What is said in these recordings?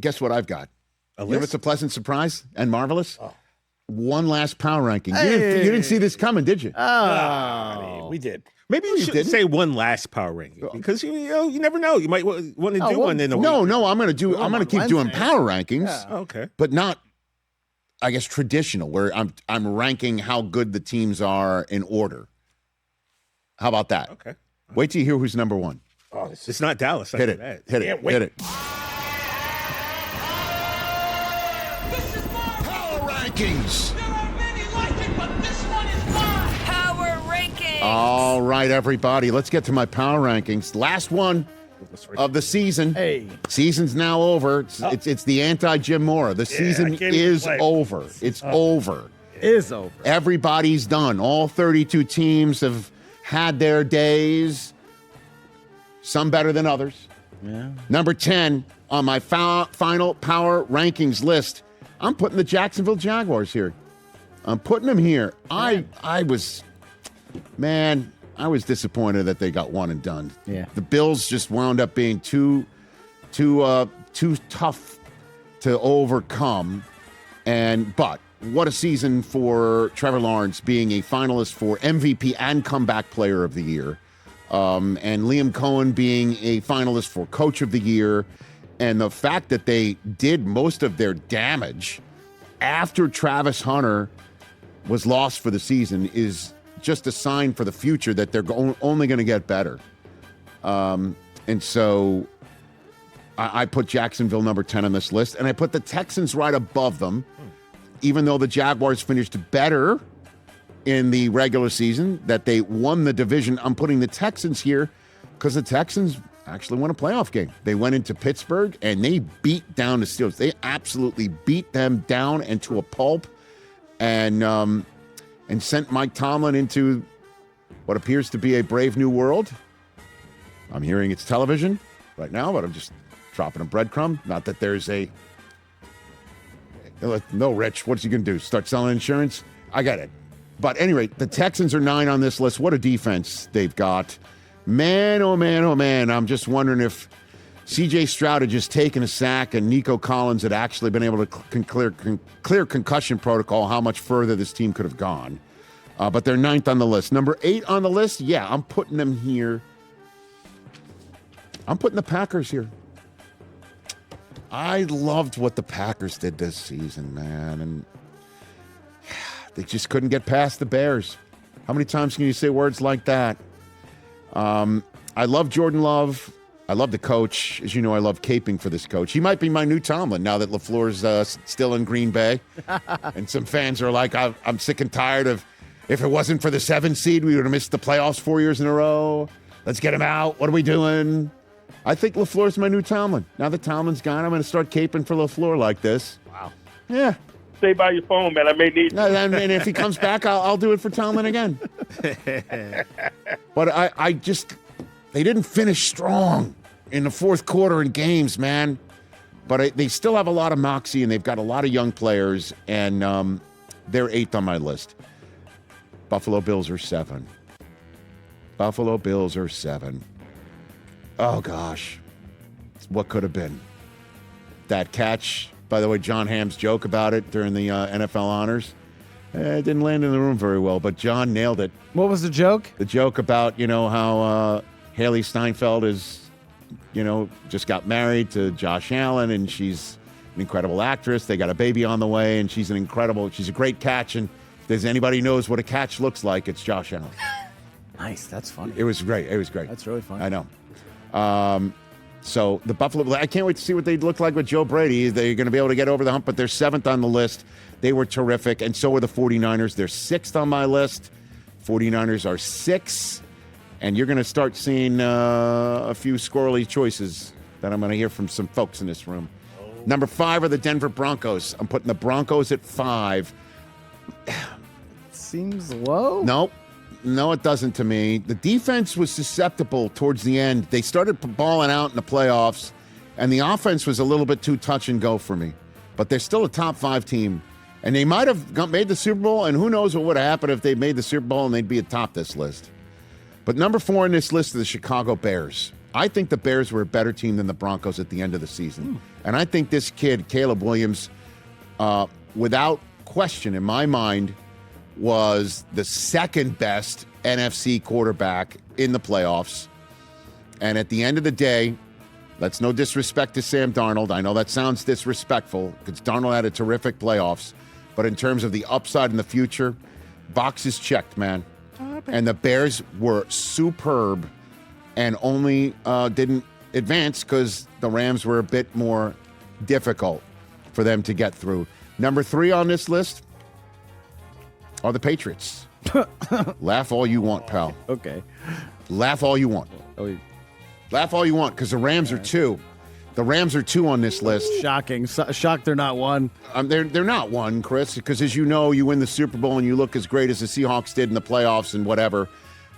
guess what I've got? A You know list? what's a pleasant surprise and marvelous? Oh. One last power ranking. Hey. You didn't see this coming, did you? Oh. We did. Maybe you should didn't? say one last power ranking because you never know. You might want to do well, one in a week. No, I'm going to on keep doing Wednesday. power rankings, Okay. but not, I guess, traditional, where I'm ranking how good the teams are in order. How about that? Okay. Wait till you hear who's number one. Oh, it's not Dallas. Hit it. Hit it. Can't wait. Hit it. Power rankings. There are many like it, but this one is mine. Power rankings. All right, everybody. Let's get to my power rankings. Last one of the season. Hey. Season's now over. It's the anti-Jim Mora. The season I can't even is play. over. It's over. Is over. Everybody's done. All 32 teams have had their days. Some better than others. Yeah. Number 10 on my final power rankings list, I'm putting the Jacksonville Jaguars here. I'm putting them here. I was disappointed that they got one and done. Yeah. The Bills just wound up being too tough to overcome. But what a season for Trevor Lawrence being a finalist for MVP and Comeback Player of the Year. And Liam Cohen being a finalist for Coach of the Year. And the fact that they did most of their damage after Travis Hunter was lost for the season is just a sign for the future that they're only going to get better. And so I put Jacksonville number 10 on this list, and I put the Texans right above them, even though the Jaguars finished better in the regular season, that they won the division. I'm putting the Texans here because the Texans actually won a playoff game. They went into Pittsburgh, and they beat down the Steelers. They absolutely beat them down into a pulp and sent Mike Tomlin into what appears to be a brave new world. I'm hearing it's television right now, but I'm just dropping a breadcrumb. Not that there's no, Rich, what's he going to do? Start selling insurance? I get it. But anyway, the Texans are 9 on this list. What a defense they've got. Man, oh man, oh man. I'm just wondering if C.J. Stroud had just taken a sack and Nico Collins had actually been able to clear concussion protocol, how much further this team could have gone. But they're 9th on the list. Number 8 on the list, yeah, I'm putting them here. I'm putting the Packers here. I loved what the Packers did this season, man. And they just couldn't get past the Bears. How many times can you say words like that? I love Jordan Love. I love the coach. As you know, I love caping for this coach. He might be my new Tomlin now that LaFleur's still in Green Bay. And some fans are like, I'm sick and tired of, if it wasn't for the 7th seed, we would have missed the playoffs 4 years in a row. Let's get him out. What are we doing? I think LaFleur's my new Tomlin. Now that Tomlin's gone, I'm going to start caping for LaFleur like this. Wow. Yeah. Stay by your phone, man. I may need. No, and if he comes back, I'll do it for Tomlin again. But I just, they didn't finish strong in the fourth quarter in games, man. But they still have a lot of moxie, and they've got a lot of young players, and they're 8th on my list. Buffalo Bills are 7. Buffalo Bills are 7. Oh, gosh. What could have been? That catch, by the way, John Hamm's joke about it during the NFL honors, it didn't land in the room very well, but John nailed it. What was the joke? The joke about, how Haley Steinfeld is, just got married to Josh Allen, and she's an incredible actress. They got a baby on the way, and she's a great catch, and if there's anybody who knows what a catch looks like, it's Josh Allen. Nice. That's funny. It was great. It was great. That's really funny. I know. So the Buffalo, I can't wait to see what they look like with Joe Brady. They're going to be able to get over the hump, but they're 7th on the list. They were terrific, and so were the 49ers. They're 6th on my list. 49ers are 6, and you're going to start seeing a few squirrely choices that I'm going to hear from some folks in this room. Number 5 are the Denver Broncos. I'm putting the Broncos at 5. Seems low. No, it doesn't to me. The defense was susceptible towards the end. They started balling out in the playoffs, and the offense was a little bit too touch and go for me. But they're still a top 5 team, and they might have made the Super Bowl, and who knows what would have happened if they made the Super Bowl and they'd be atop this list. But number 4 on this list are the Chicago Bears. I think the Bears were a better team than the Broncos at the end of the season. And I think this kid, Caleb Williams, without question in my mind, was the second best NFC quarterback in the playoffs. And at the end of the day, that's no disrespect to Sam Darnold. I know that sounds disrespectful because Darnold had a terrific playoffs. But in terms of the upside in the future, boxes checked, man. And the Bears were superb and only didn't advance because the Rams were a bit more difficult for them to get through. Number 3 on this list are the Patriots. Laugh all you want, pal. Okay. Laugh all you want. Oh, Laugh all you want because the Rams are 2. The Rams are 2 on this list. shocking. Shocked they're not 1. They're not 1, Chris, because as you know, you win the Super Bowl and you look as great as the Seahawks did in the playoffs and whatever.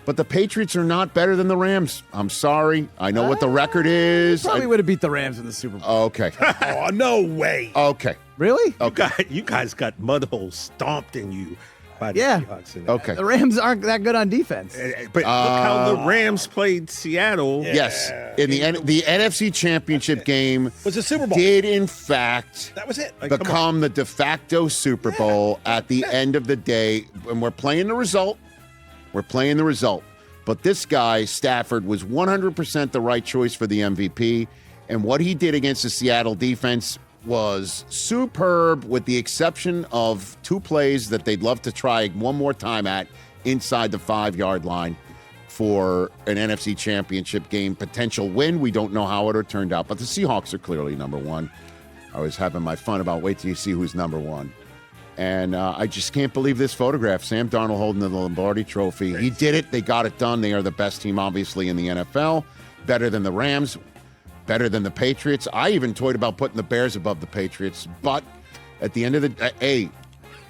But the Patriots are not better than the Rams. I'm sorry. I know what the record is. Probably would have beat the Rams in the Super Bowl. Okay. Oh, no way. Okay. Really? You guys got mud holes stomped in you by the Yeah. Seahawks. And Okay. The Rams aren't that good on defense. But look how the Rams played Seattle. Yes. In the NFC Championship game Was the Super Bowl. did, in fact, That was it. Like, come on. become the de facto Super Bowl at the end of the day. And we're playing the result. We're playing the result. But this guy, Stafford, was 100% the right choice for the MVP. And what he did against the Seattle defense was superb, with the exception of 2 plays that they'd love to try one more time at inside the 5-yard line for an NFC Championship game potential win. We don't know how it would have turned out, but the Seahawks are clearly number 1. I was having my fun about wait till you see who's number 1. And I just can't believe this photograph. Sam Darnold holding the Lombardi Trophy. He did it. They got it done. They are the best team, obviously, in the NFL. Better than the Rams. Better than the Patriots. I even toyed about putting the Bears above the Patriots. But at the end of the hey,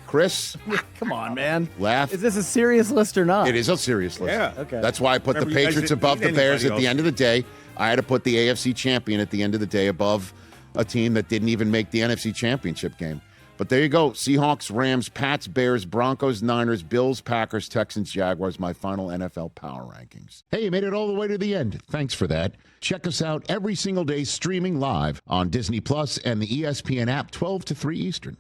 Chris, Come on, man. laugh. Is this a serious list or not? It is a serious list. Yeah. Okay. That's why I put Remember, the you guys Patriots didn't above need the Bears. At anybody the else. end of the day, I had to put the AFC champion at the end of the day above a team that didn't even make the NFC Championship game. But there you go. Seahawks, Rams, Pats, Bears, Broncos, Niners, Bills, Packers, Texans, Jaguars, my final NFL power rankings. Hey, you made it all the way to the end. Thanks for that. Check us out every single day streaming live on Disney Plus and the ESPN app 12 to 3 Eastern.